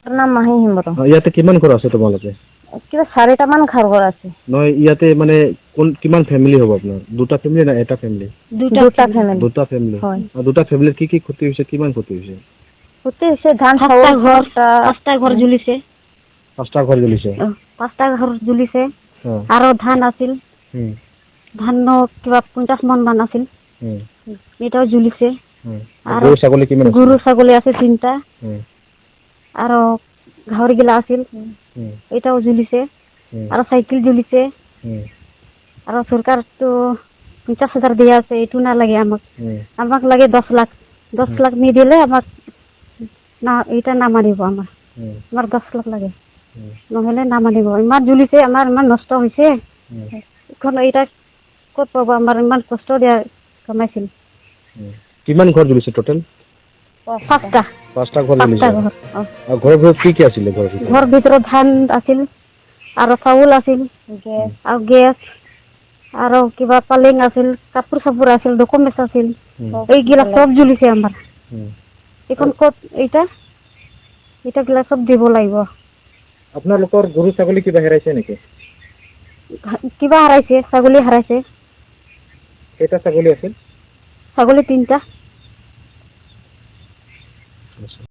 নাম মাহি হিমবৰম। ইয়াতে কিমান ঘৰ আছে তোমালোকে? কিবা 4টামান ঘৰ আছে। নহয় ইয়াতে মানে কিমান ফ্যামিলি হ'ব আপোনাৰ? দুটা ফ্যামিলি না এটা ফ্যামিলি? দুটা ফ্যামিলি। দুটা ফ্যামিলি। হয়। দুটা ফ্যামিলিৰ কি ক্ষতি হৈছে, কিমান ক্ষতি হৈছে? ক্ষতি হৈছে ধান চাউল ঘৰ, 5টা ঘৰ জ্বলিছে। 5টা ঘৰ জ্বলিছে। 5টা ঘৰ জ্বলিছে। আৰু ধান আছিল। ধান কিবা 50 মান আছিল। এটাও জ্বলিছে। আৰু গৰু ছাগলী কিমান আছে? গৰু ছাগলী আছে 3টা। আৰু ঘৰ গিলা আছিল। এটাও জ্বলিছে। আৰু সাইকেল জ্বলিছে। আৰু সরকারটো 50,000 দিয়া আছে, এটু না লাগে আমাক। আমাক লাগে 10 লাখ। 10 লাখ নিদিলে আমাক না এটা না মানিব আমার। আমার 10 লাখ লাগে। নহলে না মানিব। ইমান জ্বলিছে, আমার ইমান নষ্ট হয়েছে। এখন এটা কত পাবো, আমার ইমান কষ্ট দিয়া কমাইছিল। কিমান ঘৰ জ্বলিছে টোটাল? 5টা। 5টা ঘৰ জ্বলিছে। আৰু ঘৰৰ কি আছিল ঘৰৰ ভিতৰত? ঘৰ ভিতৰত ধান আছিল, আৰু চাউল আছিল, আৰু গেছ, আৰু কিবা পালেং আছিল, কাপোৰ চাপোৰ আছিল, ডকুমেন্টস আছিল। এইগিলা সব জ্বলিছে আমাৰ। এখন কত এটা গিলা সব দিব লাগিব। আপোনালোকৰ গৰু ছাগলী কিবা হেৰাইছে নেকি? কিবা হাৰাইছে, ছাগলী হাৰাইছে। কেইটা ছাগলী আছিল? ছাগলী 3টা।